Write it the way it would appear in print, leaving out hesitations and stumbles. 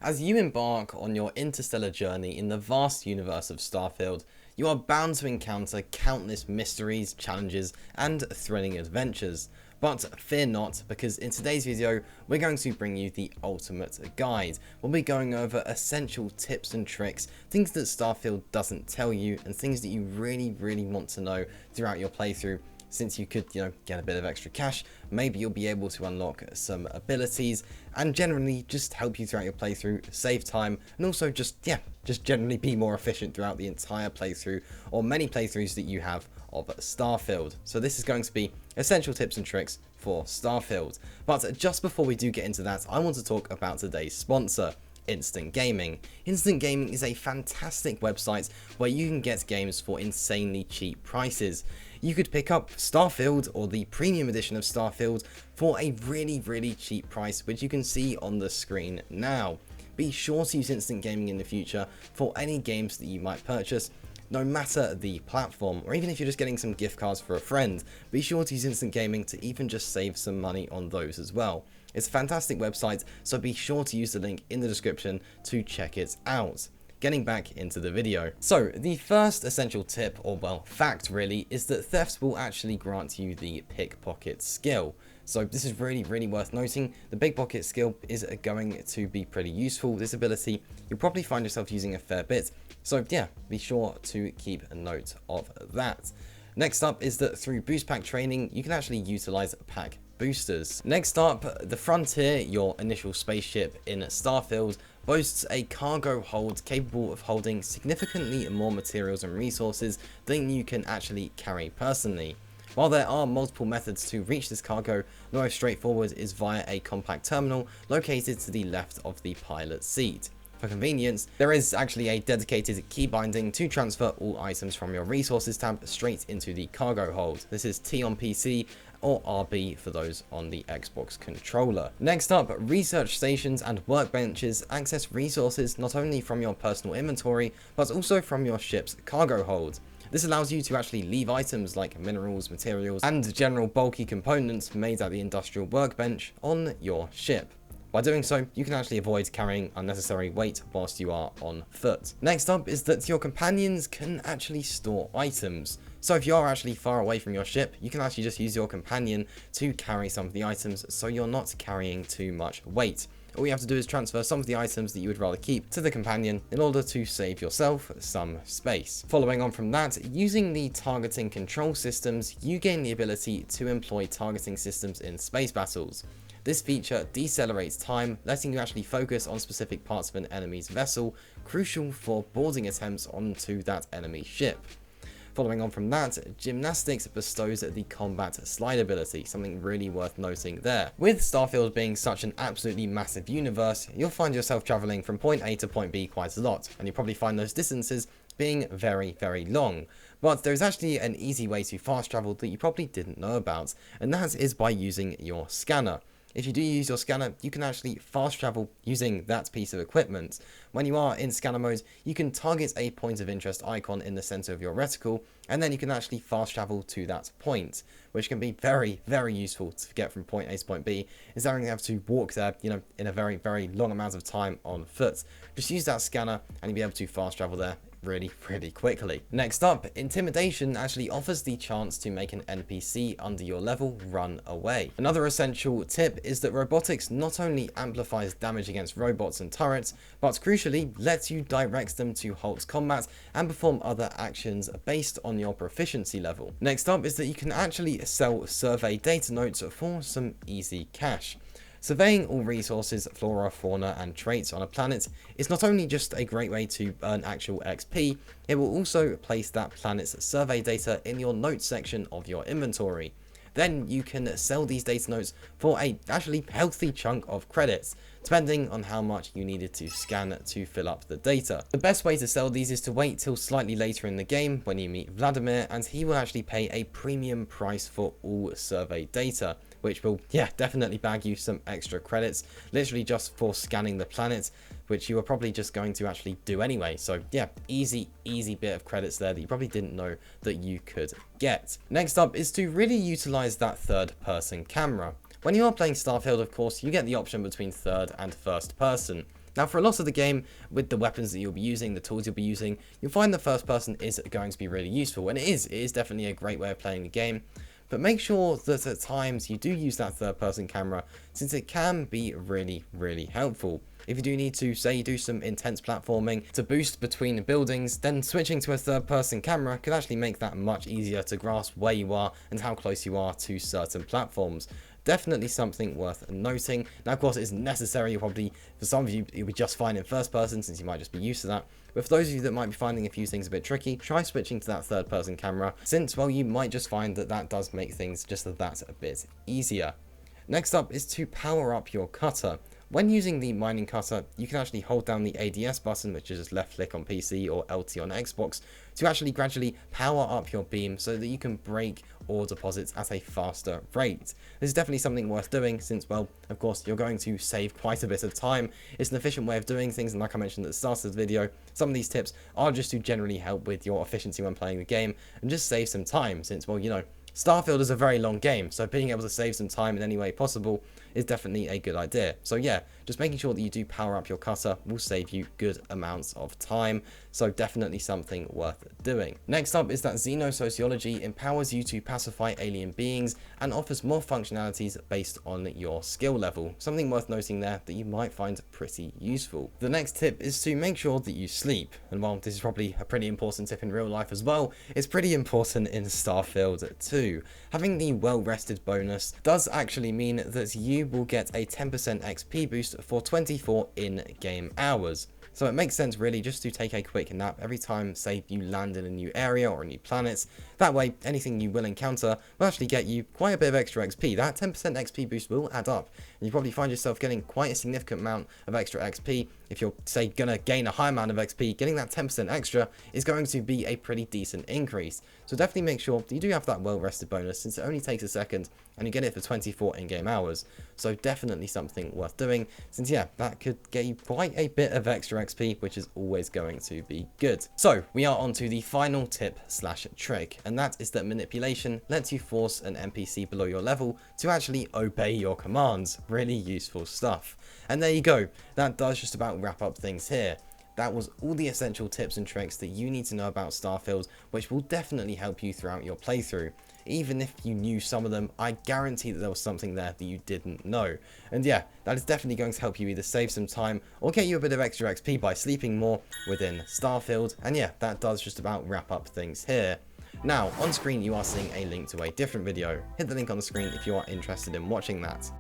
As you embark on your interstellar journey in the vast universe of Starfield, you are bound to encounter countless mysteries, challenges, and thrilling adventures. But fear not, because in today's video, we're going to bring you the ultimate guide. We'll be going over essential tips and tricks, things that Starfield doesn't tell you, and things that you really want to know throughout your playthrough. Since you could, get a bit of extra cash, maybe you'll be able to unlock some abilities and generally just help you throughout your playthrough, save time, and also just generally be more efficient throughout the entire playthrough or many playthroughs that you have of Starfield. So this is going to be essential tips and tricks for Starfield. But just before we do get into that, I want to talk about today's sponsor, Instant Gaming. Instant Gaming is a fantastic website where you can get games for insanely cheap prices. You could pick up Starfield or the premium edition of Starfield for a really cheap price, which you can see on the screen now. Be sure to use Instant Gaming in the future for any games that you might purchase, no matter the platform, or even if you're just getting some gift cards for a friend, be sure to use Instant Gaming to even just save some money on those as well. It's a fantastic website, so be sure to use the link in the description to check it out. Getting back into the video. So the first essential tip, or well, fact really, is that thefts will actually grant you the pickpocket skill. So this is really worth noting. The pickpocket skill is going to be pretty useful. This ability you'll probably find yourself using a fair bit. So yeah, be sure to keep a note of that. Next up is that through boost pack training, you can actually utilize pack boosters. Next up, the Frontier, your initial spaceship in Starfield, boasts a cargo hold capable of holding significantly more materials and resources than you can actually carry personally. While there are multiple methods to reach this cargo, the most straightforward is via a compact terminal located to the left of the pilot's seat. For convenience, there is actually a dedicated key binding to transfer all items from your resources tab straight into the cargo hold. This is T on PC or RB for those on the Xbox controller. Next up, research stations and workbenches access resources not only from your personal inventory, but also from your ship's cargo hold. This allows you to actually leave items like minerals, materials, and general bulky components made at the industrial workbench on your ship. By doing so, you can actually avoid carrying unnecessary weight whilst you are on foot. Next up is that your companions can actually store items. So if you are actually far away from your ship, you can actually just use your companion to carry some of the items so you're not carrying too much weight. All you have to do is transfer some of the items that you would rather keep to the companion in order to save yourself some space. Following on from that, using the targeting control systems, you gain the ability to employ targeting systems in space battles. This feature decelerates time, letting you actually focus on specific parts of an enemy's vessel, crucial for boarding attempts onto that enemy ship. Following on from that, Gymnastics bestows the combat slide ability, something really worth noting there. With Starfield being such an absolutely massive universe, you'll find yourself travelling from point A to point B quite a lot, and you'll probably find those distances being very long. But there's actually an easy way to fast travel that you probably didn't know about, and that is by using your scanner. If you do use your scanner, you can actually fast travel using that piece of equipment. When you are in scanner mode, you can target a point of interest icon in the center of your reticle, and then you can actually fast travel to that point, which can be very useful to get from point A to point B, instead of having to walk there, in a very long amount of time on foot. Just use that scanner and you'll be able to fast travel there really quickly. Next up, Intimidation actually offers the chance to make an NPC under your level run away. Another essential tip is that robotics not only amplifies damage against robots and turrets, but crucially lets you direct them to halt combat and perform other actions based on your proficiency level. Next up is that you can actually sell survey data notes for some easy cash. Surveying all resources, flora, fauna, and traits on a planet is not only just a great way to earn actual XP, it will also place that planet's survey data in your notes section of your inventory. Then you can sell these data notes for a actually healthy chunk of credits, depending on how much you needed to scan to fill up the data. The best way to sell these is to wait till slightly later in the game when you meet Vladimir, and he will actually pay a premium price for all survey data, which will definitely bag you some extra credits, literally just for scanning the planet, which you are probably just going to actually do anyway. So yeah, easy bit of credits there that you probably didn't know that you could get. Next up is to really utilize that third person camera. When you are playing Starfield, of course, you get the option between third and first person. Now, for a lot of the game, with the weapons that you'll be using, the tools you'll be using, you'll find the first person is going to be really useful, and it is definitely a great way of playing the game. But make sure that at times you do use that third person camera, since it can be really, really helpful. If you do need to, say you do some intense platforming to boost between buildings, then switching to a third person camera could actually make that much easier to grasp where you are and how close you are to certain platforms. Definitely something worth noting. Now, of course, it is necessary. Probably for some of you, you'll be just fine in first person, since you might just be used to that. But for those of you that might be finding a few things a bit tricky, try switching to that third person camera, since, well, you might just find that that does make things just that a bit easier. Next up is to power up your cutter. When using the mining cutter, you can actually hold down the ADS button, which is just left click on PC or LT on Xbox, to actually gradually power up your beam so that you can break ore deposits at a faster rate. This is definitely something worth doing, since, well, of course, you're going to save quite a bit of time. It's an efficient way of doing things, and like I mentioned at the start of the video, some of these tips are just to generally help with your efficiency when playing the game and just save some time, since, well, you know, Starfield is a very long game, so being able to save some time in any way possible is definitely a good idea. So yeah, just making sure that you do power up your cutter will save you good amounts of time, so definitely something worth doing. Next up is that Xenosociology empowers you to pacify alien beings and offers more functionalities based on your skill level. Something worth noting there that you might find pretty useful. The next tip is to make sure that you sleep, and while this is probably a pretty important tip in real life as well, it's pretty important in Starfield too. Having the well-rested bonus does actually mean that you will get a 10% XP boost for 24 in-game hours. So it makes sense really just to take a quick nap every time, say, you land in a new area or a new planet. That way, anything you will encounter will actually get you quite a bit of extra XP. That 10% XP boost will add up, and you probably find yourself getting quite a significant amount of extra XP. If you're, say, going to gain a high amount of XP, getting that 10% extra is going to be a pretty decent increase. So definitely make sure that you do have that well-rested bonus, since it only takes a second, and you get it for 24 in-game hours. So definitely something worth doing, since yeah, that could get you quite a bit of extra XP, which is always going to be good. So we are on to the final tip slash trick, and that is that manipulation lets you force an NPC below your level to actually obey your commands. Really useful stuff. And there you go, that does just about wrap up things here. That was all the essential tips and tricks that you need to know about Starfield, which will definitely help you throughout your playthrough. Even if you knew some of them, I guarantee that there was something there that you didn't know. And yeah, that is definitely going to help you either save some time or get you a bit of extra XP by sleeping more within Starfield. And yeah, that does just about wrap up things here. Now, on screen you are seeing a link to a different video. Hit the link on the screen if you are interested in watching that.